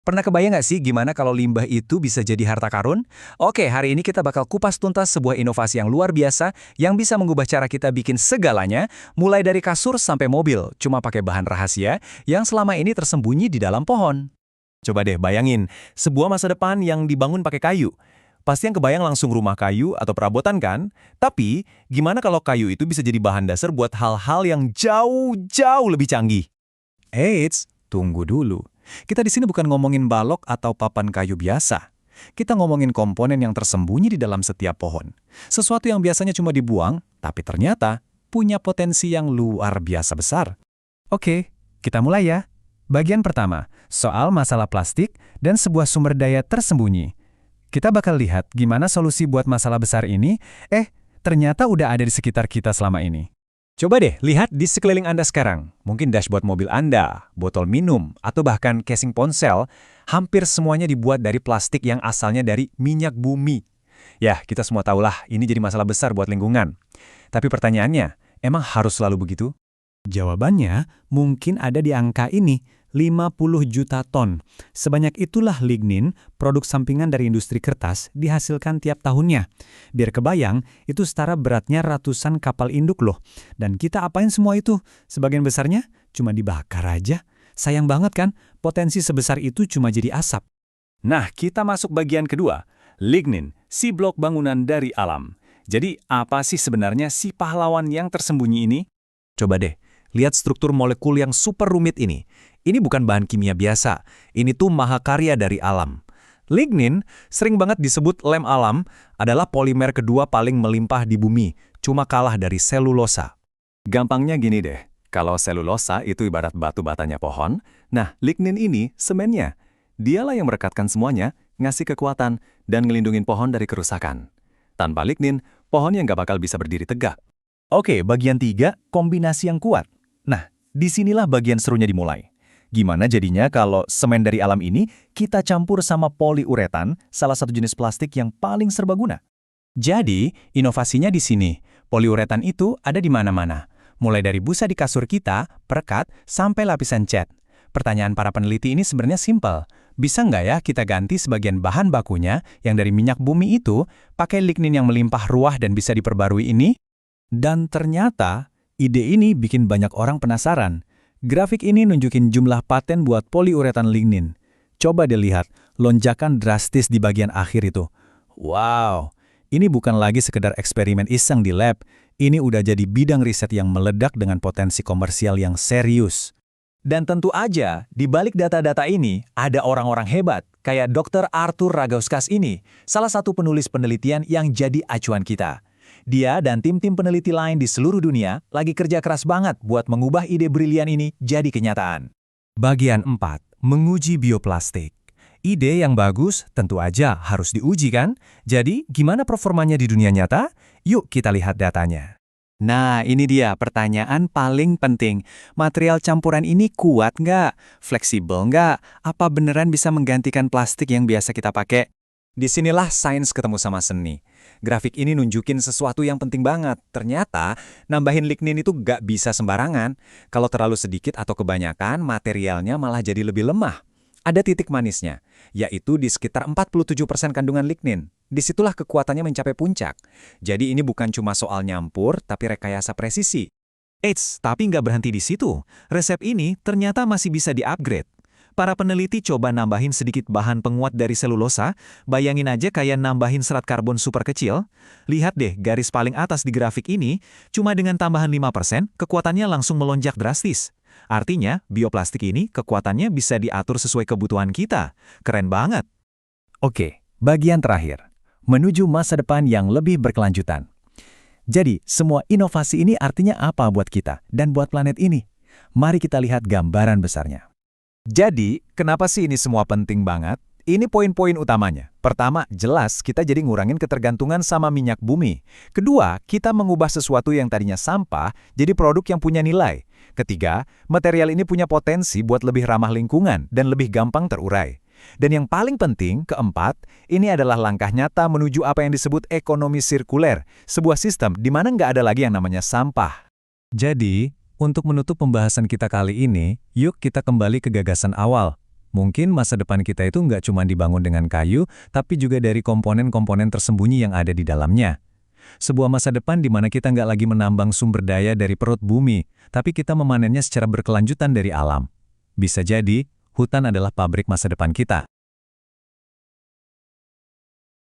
Pernah kebayang nggak sih gimana kalau limbah itu bisa jadi harta karun? Oke, hari ini kita bakal kupas tuntas sebuah inovasi yang luar biasa yang bisa mengubah cara kita bikin segalanya, mulai dari kasur sampai mobil, cuma pakai bahan rahasia yang selama ini tersembunyi di dalam pohon. Coba deh bayangin, sebuah masa depan yang dibangun pakai kayu. Pasti yang kebayang langsung rumah kayu atau perabotan kan? Tapi, gimana kalau kayu itu bisa jadi bahan dasar buat hal-hal yang jauh-jauh lebih canggih? Eits, tunggu dulu. Kita di sini bukan ngomongin balok atau papan kayu biasa. Kita ngomongin komponen yang tersembunyi di dalam setiap pohon. Sesuatu yang biasanya cuma dibuang, tapi ternyata punya potensi yang luar biasa besar. Oke, kita mulai ya. Bagian pertama, soal masalah plastik dan sebuah sumber daya tersembunyi. Kita bakal lihat gimana solusi buat masalah besar ini, ternyata udah ada di sekitar kita selama ini. Coba deh lihat di sekeliling Anda sekarang. Mungkin dashboard mobil Anda, botol minum, atau bahkan casing ponsel, hampir semuanya dibuat dari plastik yang asalnya dari minyak bumi. Ya, kita semua tahulah ini jadi masalah besar buat lingkungan. Tapi pertanyaannya, emang harus selalu begitu? Jawabannya mungkin ada di angka ini, 50 juta ton. Sebanyak itulah lignin, produk sampingan dari industri kertas, dihasilkan tiap tahunnya. Biar kebayang, itu setara beratnya ratusan kapal induk loh. Dan kita apain semua itu? Sebagian besarnya cuma dibakar aja. Sayang banget kan, potensi sebesar itu cuma jadi asap. Nah, kita masuk bagian kedua. Lignin, si blok bangunan dari alam. Jadi, apa sih sebenarnya si pahlawan yang tersembunyi ini? Coba deh, lihat struktur molekul yang super rumit ini. Ini bukan bahan kimia biasa, ini tuh mahakarya dari alam. Lignin, sering banget disebut lem alam, adalah polimer kedua paling melimpah di bumi, cuma kalah dari selulosa. Gampangnya gini deh, kalau selulosa itu ibarat batu batanya pohon, nah lignin ini semennya. Dialah yang merekatkan semuanya, ngasih kekuatan, dan ngelindungin pohon dari kerusakan. Tanpa lignin, pohonnya nggak bakal bisa berdiri tegak. Oke, bagian 3, kombinasi yang kuat. Nah, disinilah bagian serunya dimulai. Gimana jadinya kalau semen dari alam ini kita campur sama poliuretan, salah satu jenis plastik yang paling serbaguna? Jadi, inovasinya di sini. Poliuretan itu ada di mana-mana. Mulai dari busa di kasur kita, perekat, sampai lapisan cat. Pertanyaan para peneliti ini sebenarnya simpel. Bisa nggak ya kita ganti sebagian bahan bakunya yang dari minyak bumi itu pakai lignin yang melimpah ruah dan bisa diperbarui ini? Dan ternyata, ide ini bikin banyak orang penasaran. Grafik ini nunjukin jumlah paten buat poliuretan lignin. Coba dilihat, lonjakan drastis di bagian akhir itu. Wow, ini bukan lagi sekedar eksperimen iseng di lab, ini udah jadi bidang riset yang meledak dengan potensi komersial yang serius. Dan tentu aja, di balik data-data ini, ada orang-orang hebat, kayak Dr. Arthur Ragauskas ini, salah satu penulis penelitian yang jadi acuan kita. Dia dan tim-tim peneliti lain di seluruh dunia lagi kerja keras banget buat mengubah ide brilian ini jadi kenyataan. Bagian 4. Menguji bioplastik. Ide yang bagus tentu aja harus diuji kan? Jadi, gimana performanya di dunia nyata? Yuk kita lihat datanya. Nah, ini dia pertanyaan paling penting. Material campuran ini kuat nggak? Fleksibel nggak? Apa beneran bisa menggantikan plastik yang biasa kita pakai? Disinilah sains ketemu sama seni. Grafik ini nunjukin sesuatu yang penting banget. Ternyata, nambahin lignin itu nggak bisa sembarangan. Kalau terlalu sedikit atau kebanyakan, materialnya malah jadi lebih lemah. Ada titik manisnya, yaitu di sekitar 47% kandungan lignin. Disitulah kekuatannya mencapai puncak. Jadi ini bukan cuma soal nyampur, tapi rekayasa presisi. Eits, tapi nggak berhenti di situ. Resep ini ternyata masih bisa di-upgrade. Para peneliti coba nambahin sedikit bahan penguat dari selulosa, bayangin aja kayak nambahin serat karbon super kecil. Lihat deh garis paling atas di grafik ini, cuma dengan tambahan 5%, kekuatannya langsung melonjak drastis. Artinya, bioplastik ini kekuatannya bisa diatur sesuai kebutuhan kita. Keren banget. Oke, bagian terakhir. Menuju masa depan yang lebih berkelanjutan. Jadi, semua inovasi ini artinya apa buat kita dan buat planet ini? Mari kita lihat gambaran besarnya. Jadi, kenapa sih ini semua penting banget? Ini poin-poin utamanya. Pertama, jelas kita jadi ngurangin ketergantungan sama minyak bumi. Kedua, kita mengubah sesuatu yang tadinya sampah jadi produk yang punya nilai. Ketiga, material ini punya potensi buat lebih ramah lingkungan dan lebih gampang terurai. Dan yang paling penting, keempat, ini adalah langkah nyata menuju apa yang disebut ekonomi sirkuler, sebuah sistem di mana nggak ada lagi yang namanya sampah. Jadi, untuk menutup pembahasan kita kali ini, yuk kita kembali ke gagasan awal. Mungkin masa depan kita itu nggak cuma dibangun dengan kayu, tapi juga dari komponen-komponen tersembunyi yang ada di dalamnya. Sebuah masa depan di mana kita nggak lagi menambang sumber daya dari perut bumi, tapi kita memanennya secara berkelanjutan dari alam. Bisa jadi, hutan adalah pabrik masa depan kita.